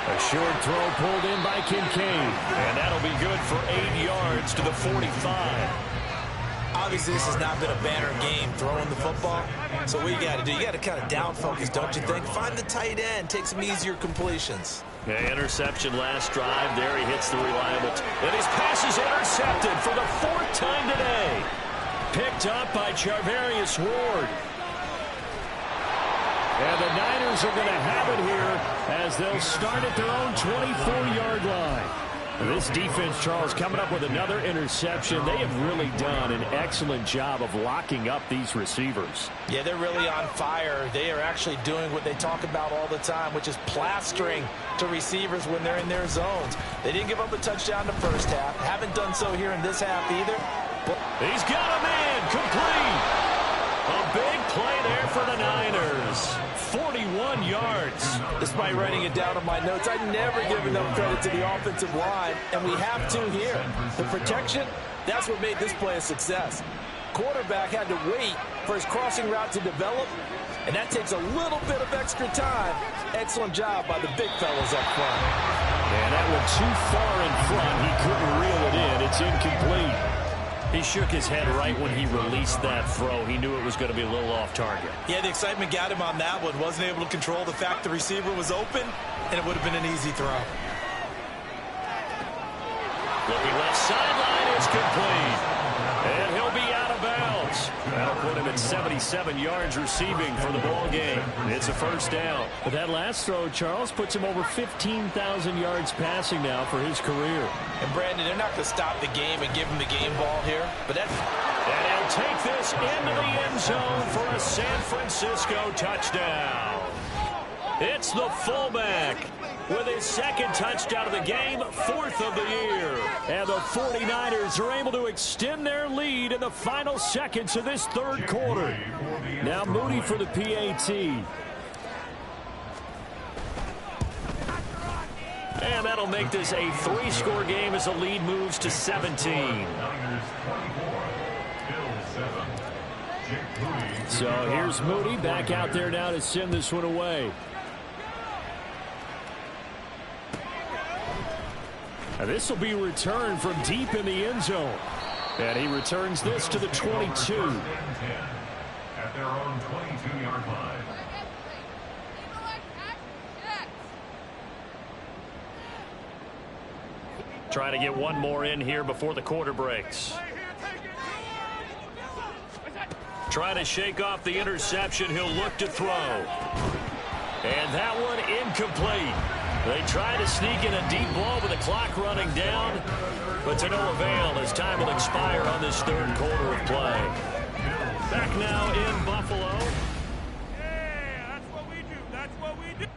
A short throw pulled in by Kincaid. And that'll be good for 8 yards to the 45. Obviously, this has not been a banner game throwing the football. So what you got to do, you got to kind of down focus, don't you think? Find the tight end, take some easier completions. Yeah, interception last drive. There he hits the reliable. And his pass is intercepted for the 4th time today. Picked up by Charvarius Ward. And the Niners are going to have it here as they'll start at their own 24-yard line. This defense, Charles, coming up with another interception. They have really done an excellent job of locking up these receivers. Yeah, they're really on fire. They are actually doing what they talk about all the time, which is plastering to receivers when they're in their zones. They didn't give up a touchdown the first half. Haven't done so here in this half either. He's got a man complete. A big play there for the Niners. 41 yards. Despite writing it down on my notes, I never give enough credit to the offensive line, and we have to here. The protection, that's what made this play a success. Quarterback had to wait for his crossing route to develop, and that takes a little bit of extra time. Excellent job by the big fellas up front. And that went too far in front. He couldn't reel it in. It's incomplete. He shook his head right when he released that throw. He knew it was going to be a little off target. Yeah, the excitement got him on that one. Wasn't able to control the fact the receiver was open, and it would have been an easy throw. Looking left sideline, it's complete. And he'll be out of bounds. That'll put him at 77 yards receiving for the ball game. It's a first down. But that last throw, Charles, puts him over 15,000 yards passing now for his career. And Brandon, they're not going to stop the game and give him the game ball here. But that's... And he'll take this into the end zone for a San Francisco touchdown. It's the fullback with his 2nd touchdown of the game, 4th of the year. And the 49ers are able to extend their lead in the final seconds of this 3rd quarter. Now Moody for the PAT. And that'll make this a 3-score game as the lead moves to 17. So here's Moody back out there now to send this one away. And this will be returned from deep in the end zone. And he returns this to the 22. At their own 22-yard line. Trying to get one more in here before the quarter breaks. Trying to shake off the interception. He'll look to throw. And that one incomplete. They try to sneak in a deep ball with the clock running down, but to no avail as time will expire on this 3rd quarter of play. Back now in Buffalo. Yeah, that's what we do. That's what we do.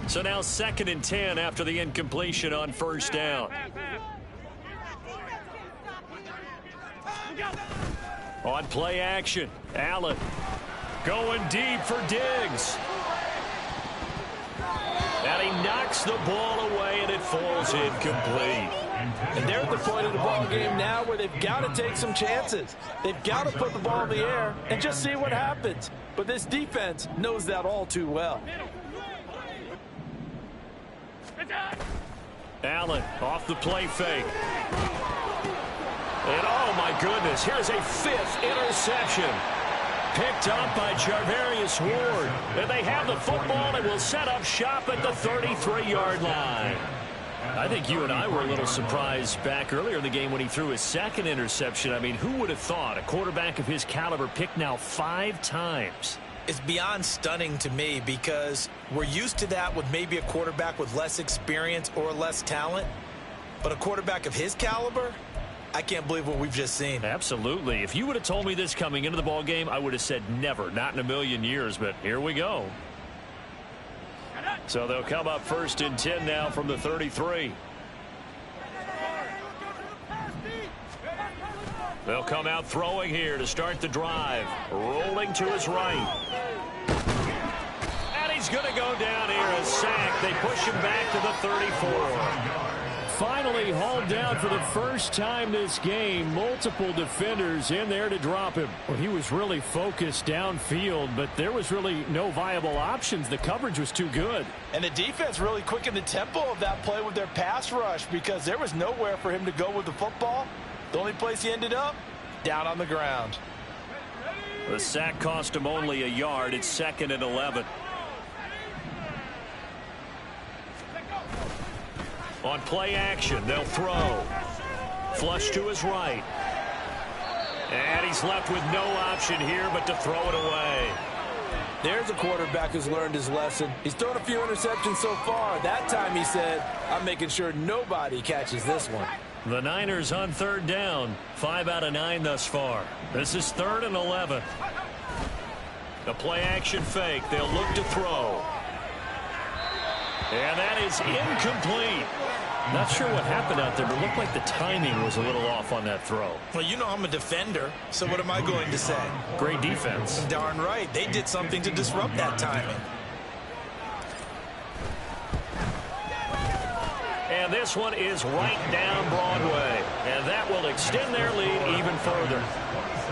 So now 2nd and 10 after the incompletion on first down. On play action, Allen going deep for Diggs. And he knocks the ball away, and it falls incomplete. And they're at the point of the ball game now where they've got to take some chances. They've got to put the ball in the air and just see what happens. But this defense knows that all too well. Allen off the play fake. And oh my goodness, here's a 5th interception. Picked up by Charvarius Ward. And they have the football and will set up shop at the 33-yard line. I think you and I were a little surprised back earlier in the game when he threw his second interception. I mean, who would have thought a quarterback of his caliber picked now 5 times? It's beyond stunning to me because we're used to that with maybe a quarterback with less experience or less talent. But a quarterback of his caliber, I can't believe what we've just seen. Absolutely. If you would have told me this coming into the ball game, I would have said never, not in a million years. But here we go. So they'll come up 1st and 10 now from the 33. They'll come out throwing here to start the drive. Rolling to his right. And he's going to go down here, a sack. They push him back to the 34. Finally hauled down for the first time this game. Multiple defenders in there to drop him. Well, he was really focused downfield, but there was really no viable options. The coverage was too good. And the defense really quickened the tempo of that play with their pass rush because there was nowhere for him to go with the football. The only place he ended up, down on the ground. The sack cost him only a yard. It's 2nd and 11. On play action, they'll throw. Flush to his right. And he's left with no option here but to throw it away. There's a quarterback who's learned his lesson. He's thrown a few interceptions so far. That time he said, I'm making sure nobody catches this one. The Niners on 3rd down. 5 out of 9 thus far. This is 3rd and 11. The play action fake. They'll look to throw. And that is incomplete. Not sure what happened out there, but it looked like the timing was a little off on that throw. Well, you know I'm a defender, so what am I going to say? Great defense. Darn right. They did something to disrupt that timing. And this one is right down Broadway. And that will extend their lead even further.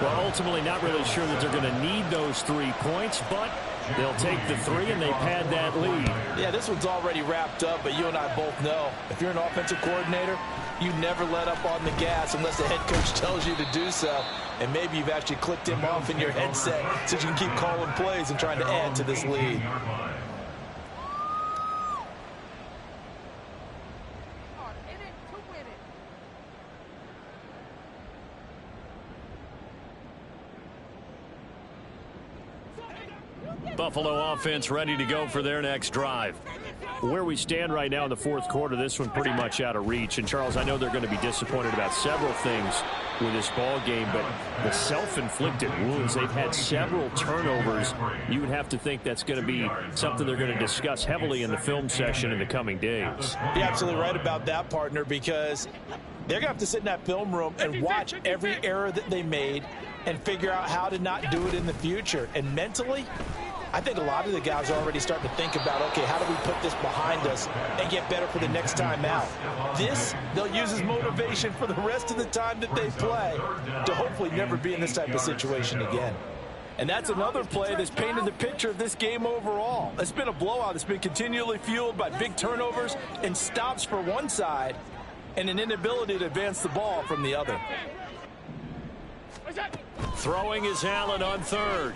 Well, ultimately not really sure that they're going to need those 3 points, but they'll take the 3 and they pad that lead. Yeah, this one's already wrapped up, but you and I both know if you're an offensive coordinator, you never let up on the gas unless the head coach tells you to do so. And maybe you've actually clicked him off in your headset so you can keep calling plays and trying to add to this lead. Buffalo offense ready to go for their next drive. Where we stand right now in the 4th quarter, this one pretty much out of reach. And, Charles, I know they're going to be disappointed about several things with this ball game, but the self-inflicted wounds, they've had several turnovers. You would have to think that's going to be something they're going to discuss heavily in the film session in the coming days. You're absolutely right about that, partner, because they're going to have to sit in that film room and watch every error that they made and figure out how to not do it in the future. And mentally, I think a lot of the guys are already starting to think about, okay, how do we put this behind us and get better for the next time out? This, they'll use as motivation for the rest of the time that they play to hopefully never be in this type of situation again. And that's another play that's painted the picture of this game overall. It's been a blowout. It's been continually fueled by big turnovers and stops for one side and an inability to advance the ball from the other. Throwing is Allen on 3rd.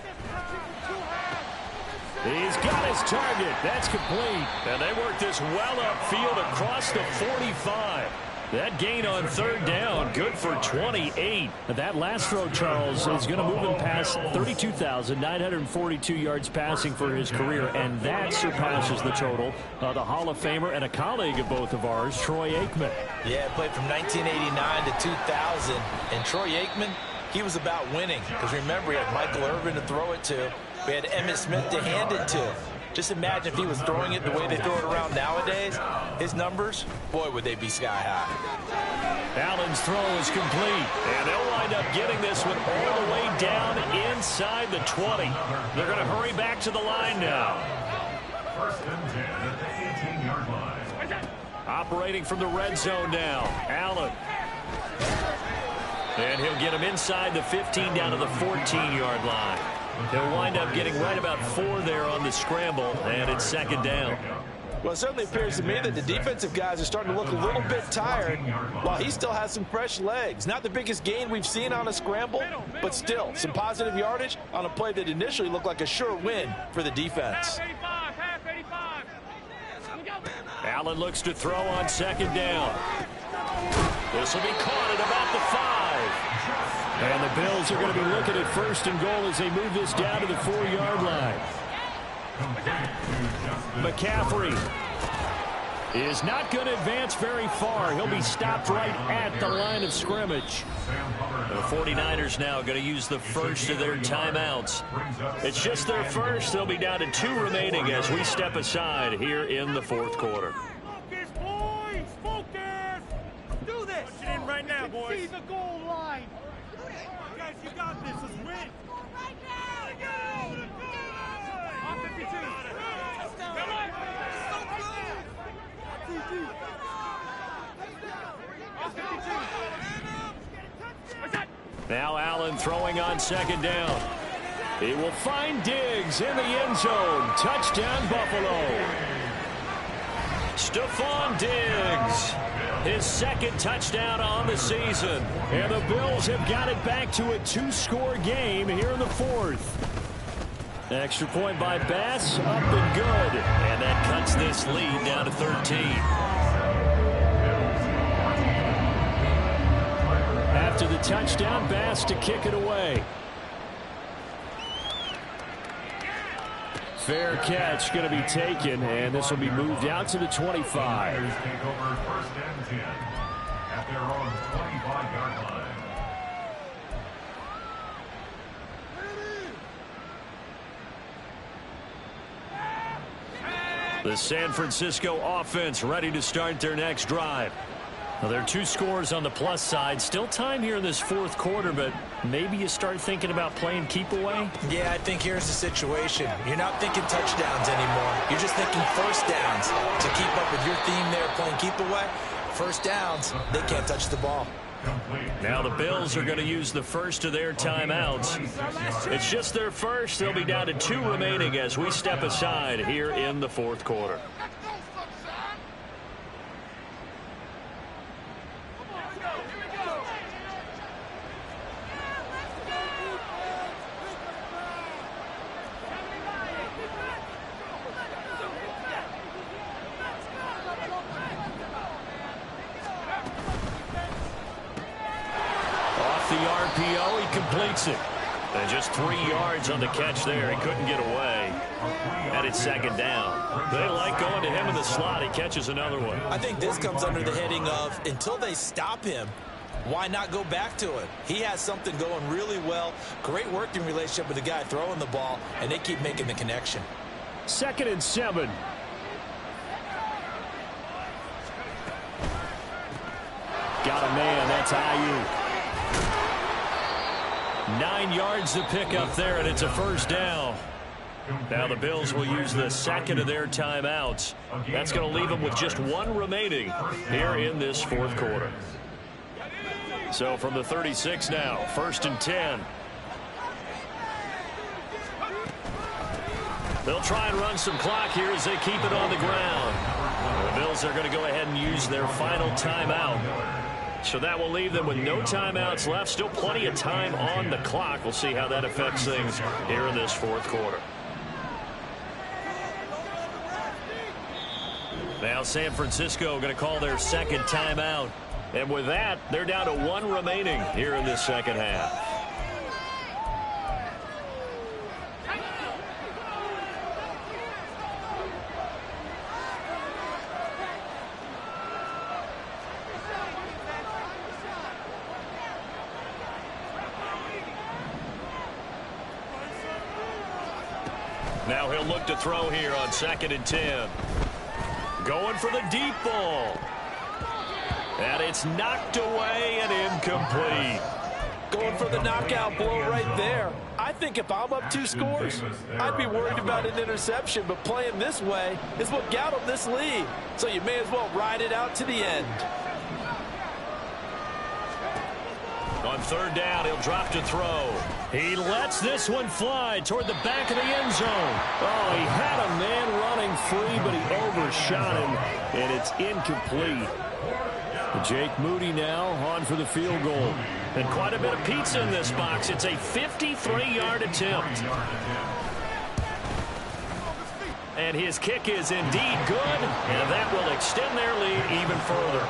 He's got his target. That's complete. And they work this well upfield across the 45. That gain on 3rd down, good for 28. That last throw, Charles, is going to move him past 32,942 yards passing for his career, and that surpasses the total of the Hall of Famer and a colleague of both of ours, Troy Aikman. Yeah, played from 1989 to 2000. And Troy Aikman, he was about winning. Because remember, he had Michael Irvin to throw it to. We had Emmitt Smith to hand it to. Just imagine if he was throwing it the way they throw it around nowadays. His numbers, boy, would they be sky high. Allen's throw is complete. And they'll wind up getting this one all the way down inside the 20. They're going to hurry back to the line now. 1st and 10 at the 18-yard line. Operating from the red zone now. Allen. And he'll get him inside the 15 down to the 14-yard line. He'll wind up getting right about 4 there on the scramble, and it's 2nd down. Well, it certainly appears to me that the defensive guys are starting to look a little bit tired while he still has some fresh legs. Not the biggest gain we've seen on a scramble, but still some positive yardage on a play that initially looked like a sure win for the defense. Allen looks to throw on second down. This will be caught at about the 5. And the Bills are going to be looking at first and goal as they move this down to the 4-yard line. McCaffrey is not going to advance very far. He'll be stopped right at the line of scrimmage. The 49ers now going to use the first of their timeouts. It's just their first. They'll be down to 2 remaining as we step aside here in the fourth quarter. Focus, boys! Focus! Do this! Punch it in right now, boys. See the goal line. Guys, you got this. Let's win. Right now! Let's go! On 52. Come on! Now Allen throwing on second down. He will find Diggs in the end zone. Touchdown, Buffalo. Stephon Diggs, his second touchdown on the season. And the Bills have got it back to a 2-score game here in the fourth. Extra point by Bass, up and good. And that cuts this lead down to 13. After the touchdown, Bass to kick it away. Fair catch going to be taken, and this will be moved out to the 25. Take over first and 10 at their own 25-yard line. The San Francisco offense ready to start their next drive. Well, there are 2 scores on the plus side. Still time here in this fourth quarter, but maybe you start thinking about playing keep away? Yeah, I think here's the situation. You're not thinking touchdowns anymore. You're just thinking first downs. To keep up with your theme there, playing keep away, first downs, they can't touch the ball. Now the Bills are going to use the first of their timeouts. It's just their first. They'll be down to 2 remaining as we step aside here in the fourth quarter. It. And just 3 yards on the catch there. He couldn't get away. And it's second down. They like going to him in the slot. He catches another one. I think this comes under the heading of until they stop him, why not go back to it? He has something going really well. Great working relationship with the guy throwing the ball, and they keep making the connection. 2nd and 7. Got a man. That's Ayuk. 9 yards to pick up there, and it's a first down. Now the Bills will use the second of their timeouts. That's going to leave them with just 1 remaining here in this fourth quarter. So from the 36 now, 1st and 10. They'll try and run some clock here as they keep it on the ground. The Bills are going to go ahead and use their final timeout. So that will leave them with no timeouts left. Still plenty of time on the clock. We'll see how that affects things here in this fourth quarter. Now San Francisco going to call their second timeout. And with that, they're down to 1 remaining here in this second half. Now he'll look to throw here on 2nd and 10. Going for the deep ball. And it's knocked away and incomplete. Going for the knockout blow right there. I think if I'm up 2 scores, I'd be worried about an interception, but playing this way is what got him this lead. So you may as well ride it out to the end. On 3rd down, he'll drop to throw. He lets this one fly toward the back of the end zone. Oh, he had a man running free, but he overshot him, and it's incomplete. Jake Moody now on for the field goal. And quite a bit of pizza in this box. It's a 53-yard attempt. And his kick is indeed good, and that will extend their lead even further.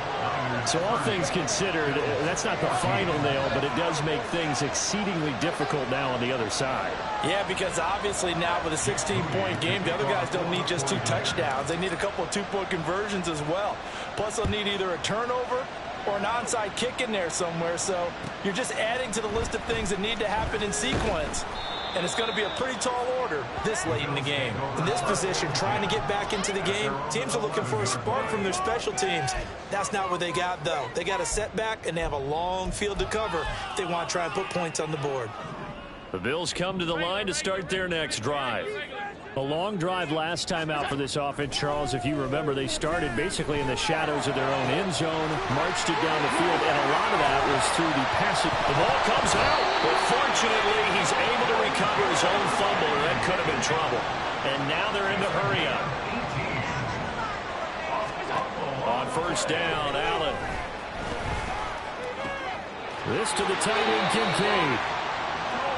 So all things considered, that's not the final nail, but it does make things exceedingly difficult now on the other side. Yeah, because obviously now with a 16-point game, the other guys don't need just 2 touchdowns. They need a couple of 2-point conversions as well. Plus, they'll need either a turnover or an onside kick in there somewhere. So you're just adding to the list of things that need to happen in sequence. And it's going to be a pretty tall order this late in the game. In this position, trying to get back into the game, teams are looking for a spark from their special teams. That's not what they got, though. They got a setback, and they have a long field to cover if they want to try and put points on the board. The Bills come to the line to start their next drive. A long drive last time out for this offense, Charles. If you remember, they started basically in the shadows of their own end zone, marched it down the field, and a lot of that was through the passing. The ball comes out, but fortunately, he's able to recover his own fumble, or that could have been trouble. And now they're in the hurry-up. On first down, Allen. This to the tight end, Kincaid.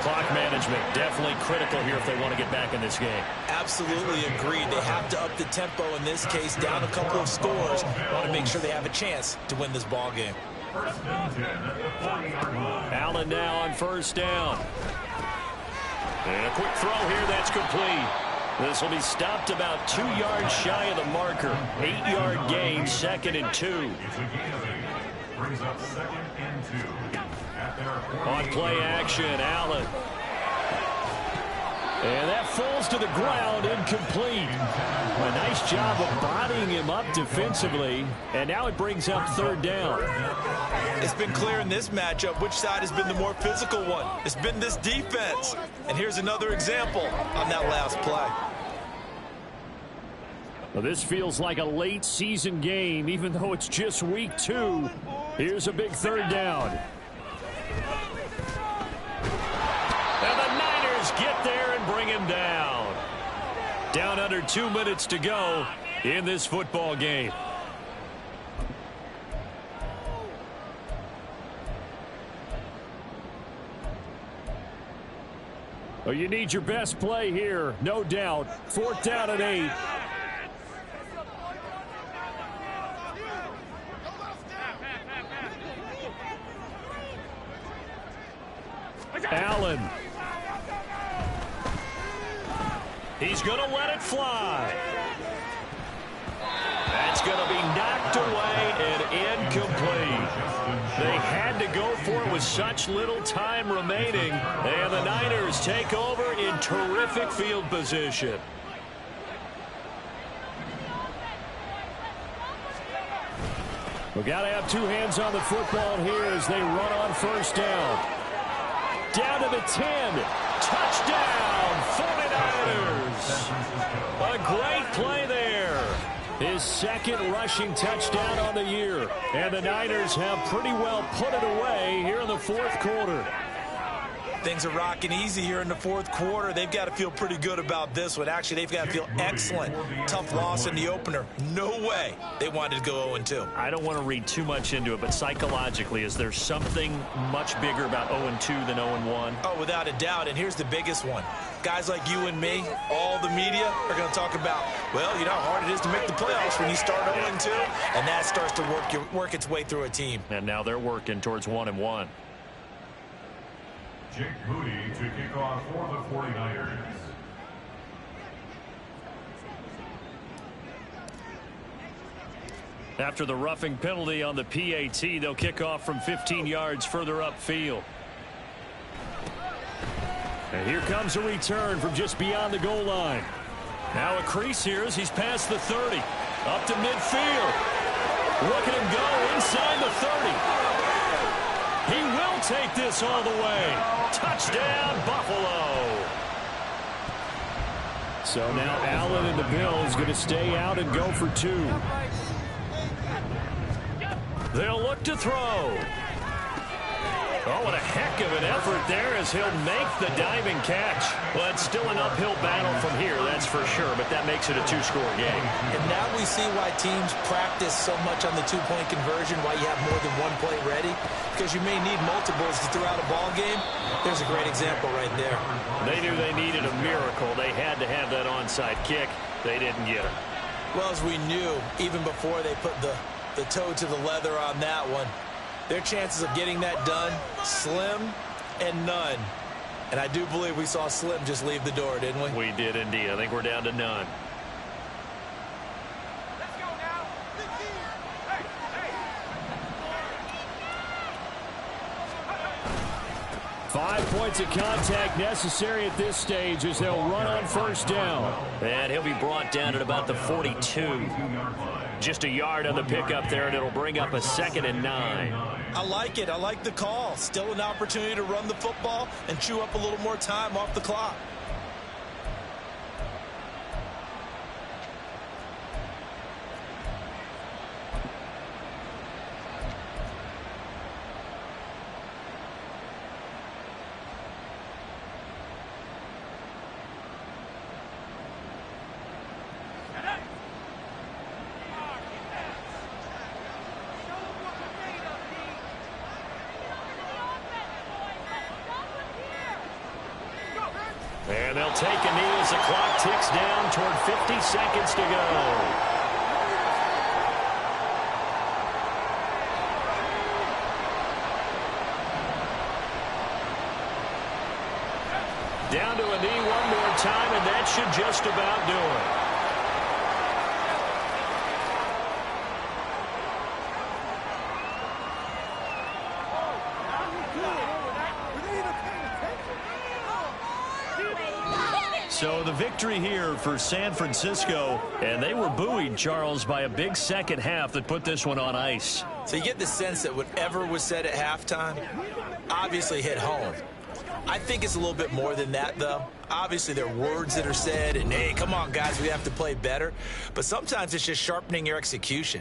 Clock management definitely critical here if they want to get back in this game. Absolutely agreed. They have to up the tempo in this case, down a couple of scores. Want to make sure they have a chance to win this ball game. Allen now on first down. And a quick throw here, that's complete. This will be stopped about 2 yards shy of the marker. 8-yard gain, 2nd and 2. Brings up 2nd and 2. On play action, Allen. And that falls to the ground, incomplete. A nice job of bodying him up defensively. And now it brings up 3rd down. It's been clear in this matchup which side has been the more physical one. It's been this defense. And here's another example on that last play. Well, this feels like a late season game, even though it's just week 2. Here's a big 3rd down. And the Niners get there and bring him down. Down under 2 minutes to go in this football game. Well, you need your best play here, no doubt. 4th down and 8. Allen. He's going to let it fly. That's going to be knocked away and incomplete. They had to go for it with such little time remaining. And the Niners take over in terrific field position. We've got to have 2 hands on the football here as they run on first down. Down to the 10. Touchdown, 49ers. A great play there. His 2nd rushing touchdown on the year. And the Niners have pretty well put it away here in the 4th quarter. Things are rocking easy here in the 4th quarter. They've got to feel pretty good about this one. Actually, they've got to feel excellent. Tough loss in the opener. No way they wanted to go 0-2. I don't want to read too much into it, but psychologically, is there something much bigger about 0-2 than 0-1? Oh, without a doubt, and here's the biggest one. Guys like you and me, all the media, are going to talk about, well, you know how hard it is to make the playoffs when you start 0-2, and that starts to work its way through a team. And now they're working towards 1-1. Jake Moody to kick off for the 49ers. After the roughing penalty on the PAT, they'll kick off from 15 yards further upfield. And here comes a return from just beyond the goal line. Now a crease here as he's past the 30. Up to midfield. Look at him go inside the 30. He will take this all the way. Touchdown, Buffalo. So now Allen and the Bills going to stay out and go for 2. They'll look to throw. Oh, and a heck of an effort there as he'll make the diving catch. Well, it's still an uphill battle from here, that's for sure, but that makes it a two-score game. And now we see why teams practice so much on the two-point conversion, why you have more than one play ready, because you may need multiples to throw out a ball game. There's a great example right there. They knew they needed a miracle. They had to have that onside kick. They didn't get it. Well, as we knew, even before they put the toe to the leather on that one, their chances of getting that done, slim and none. And I do believe we saw Slim just leave the door, didn't we? We did indeed. I think we're down to none. Let's go now. Hey, hey. 5 points of contact necessary at this stage as they'll run on first down. And he'll be brought down at about the 42. Just a yard on the pickup there, and it'll bring up a 2nd and 9. I like it. I like the call. Still an opportunity to run the football and chew up a little more time off the clock. And they'll take a knee as the clock ticks down toward 50 seconds to go. Down to a knee one more time, and that should just about do it. So the victory here for San Francisco, and they were buoyed, Charles, by a big second half that put this one on ice. So you get the sense that whatever was said at halftime obviously hit home. I think it's a little bit more than that, though. Obviously, there are words that are said, and, hey, come on, guys, we have to play better. But sometimes it's just sharpening your execution.